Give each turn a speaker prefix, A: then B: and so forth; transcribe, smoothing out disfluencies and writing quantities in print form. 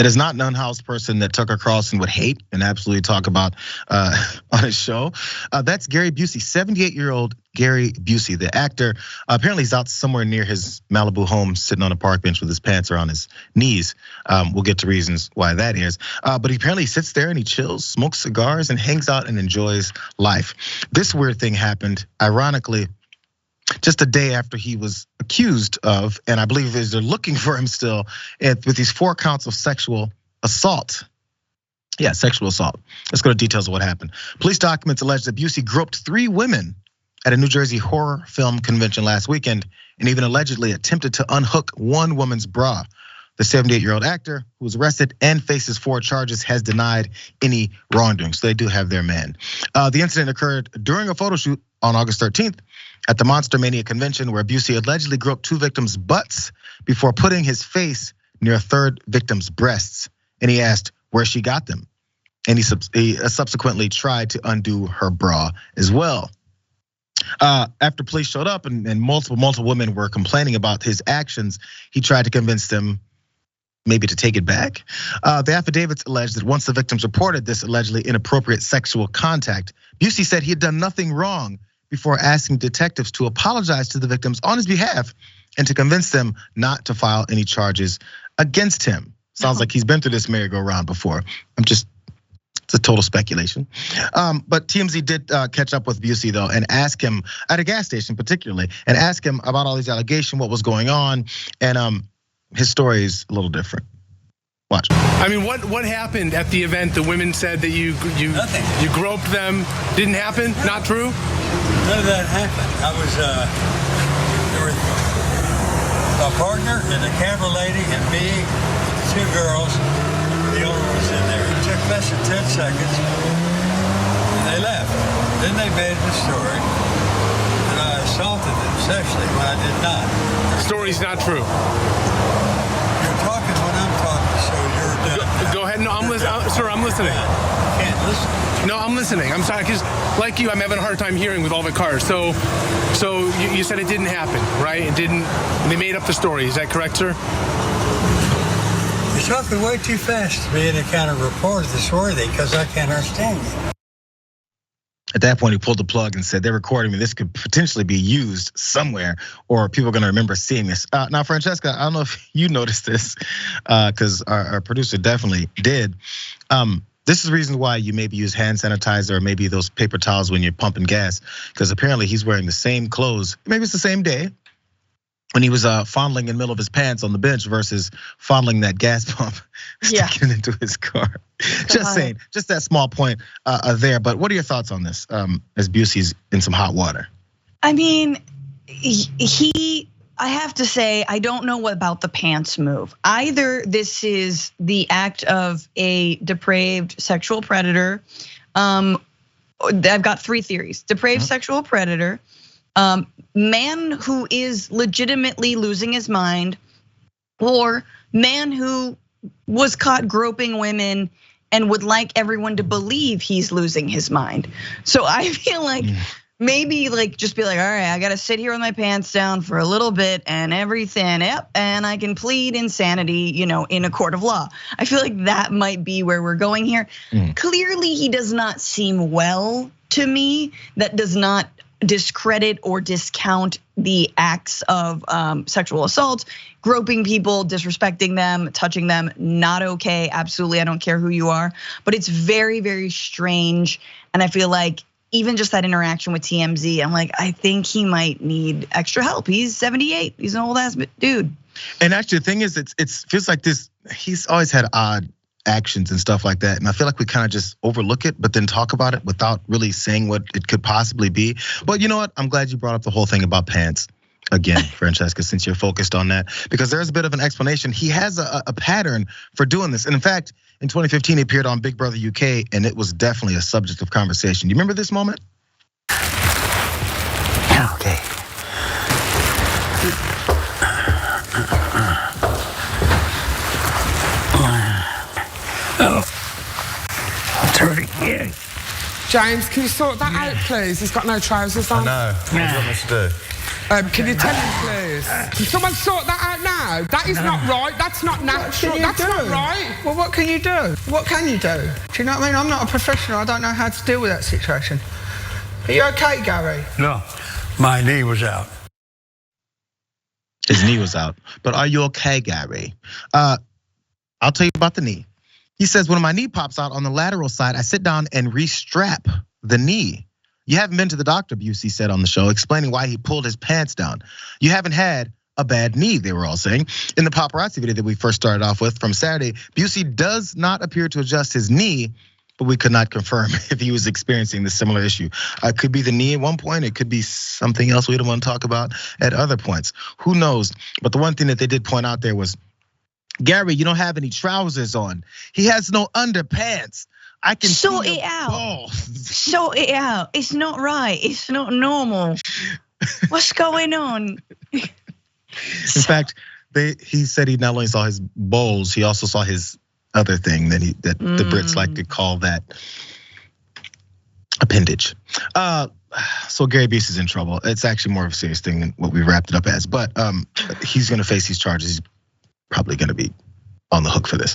A: That is not an unhoused person that Tucker Carlson would hate and absolutely talk about on his show. That's Gary Busey, 78-year-old Gary Busey, the actor. Apparently he's out somewhere near his Malibu home, sitting on a park bench with his pants around his knees. We'll get to reasons why that is. But he apparently sits there and he chills, smokes cigars, and hangs out and enjoys life. This weird thing happened, ironically, just a day after he was accused of, and I believe they're looking for him still, with these 4 counts of sexual assault. Yeah, sexual assault. Let's go to details of what happened. Police documents allege that Busey groped 3 women at a New Jersey horror film convention last weekend, and even allegedly attempted to unhook one woman's bra. The 78-year-old actor, who was arrested and faces 4 charges, has denied any wrongdoing. So they do have their man. The incident occurred during a photo shoot on August 13th at the Monster Mania convention, where Busey allegedly groped 2 victims' butts before putting his face near a 3rd victim's breasts. And he asked where she got them. And he subsequently tried to undo her bra as well. After police showed up and multiple women were complaining about his actions, he tried to convince them maybe to take it back. The affidavits allege that once the victims reported this allegedly inappropriate sexual contact, Busey said he had done nothing wrong before asking detectives to apologize to the victims on his behalf and to convince them not to file any charges against him. Sounds like he's been through this merry-go-round before. It's a total speculation. But TMZ did catch up with Busey though and ask him at a gas station particularly, and ask him about all these allegations, what was going on, and his story is a little different. Watch.
B: I mean, what happened at the event? The women said that you groped them. Didn't happen? No. Not true?
C: None of that happened. I was there were a partner and a camera lady and me, 2 girls. The owner was in there. It took less than 10 seconds and they left. Then they made the story that I assaulted them sexually when I did not.
B: The story's not true.
C: You're talking when I'm talking, so you're done.
B: Go ahead. No, I'm listening. Sir, I'm listening.
C: You can't listen.
B: No, I'm listening. I'm sorry, because like you, I'm having a hard time hearing with all the cars. So you said it didn't happen, right? It didn't. They made up the story. Is that correct, sir?
C: You're talking way too fast to be any kind of report that's worthy, because I can't understand you.
A: At that point, he pulled the plug and said, they're recording me. This could potentially be used somewhere, or people are gonna remember seeing this. Now, Francesca, I don't know if you noticed this, because our producer definitely did. This is the reason why you maybe use hand sanitizer or maybe those paper towels when you're pumping gas, because apparently he's wearing the same clothes. Maybe it's the same day when he was fondling in the middle of his pants on the bench versus fondling that gas pump, sticking it into his car. Just saying, just that small point there. But what are your thoughts on this as Busey's in some hot water?
D: I mean, I have to say, I don't know what about the pants move. Either this is the act of a depraved sexual predator. I've got 3 theories. Depraved sexual predator, man who is legitimately losing his mind, or man who was caught groping women and would like everyone to believe he's losing his mind. So I feel like maybe like just be like, all right, I gotta sit here with my pants down for a little bit and everything, and I can plead insanity, in a court of law. I feel like that might be where we're going here. Clearly, he does not seem well to me. That does not discredit or discount the acts of sexual assault, groping people, disrespecting them, touching them, not okay, absolutely, I don't care who you are. But it's very, very strange, and I feel like even just that interaction with TMZ, I'm like, I think he might need extra help. He's 78, he's an old ass dude. And
A: actually the thing is, it feels like this, he's always had odd actions and stuff like that. And I feel like we kind of just overlook it, but then talk about it without really saying what it could possibly be. But you know what? I'm glad you brought up the whole thing about pants again, Francesca, since you're focused on that, because there's a bit of an explanation. He has a pattern for doing this. And in fact, in 2015, he appeared on Big Brother UK, and it was definitely a subject of conversation. You remember this moment?
E: Okay.
F: James, can you sort that out, please? He's got no trousers on.
G: I know. What do you want me to do?
E: Can you tell him, please? Can someone sort that out now? That is not right. That's not natural. That's not right.
F: Well, what can you do? What can you do? Do you know what I mean? I'm not a professional. I don't know how to deal with that situation. Are you okay, Gary?
C: No, my knee was out.
A: His knee was out. But are you okay, Gary? I'll tell you about the knee. He says, when my knee pops out on the lateral side, I sit down and re-strap the knee. You haven't been to the doctor, Busey said on the show, explaining why he pulled his pants down. You haven't had a bad knee, they were all saying. In the paparazzi video that we first started off with from Saturday, Busey does not appear to adjust his knee, but we could not confirm if he was experiencing this similar issue. It could be the knee at one point. It could be something else we don't want to talk about at other points. Who knows? But the one thing that they did point out there was, Gary, you don't have any trousers on. He has no underpants. I can
D: sort it out. Sort it out. It's not right. It's not normal. What's going on?
A: In fact, he said he not only saw his bowls, he also saw his other thing that the Brits like to call that appendage. So Gary Busey is in trouble. It's actually more of a serious thing than what we wrapped it up as. But he's going to face these charges. He's probably going to be on the hook for this.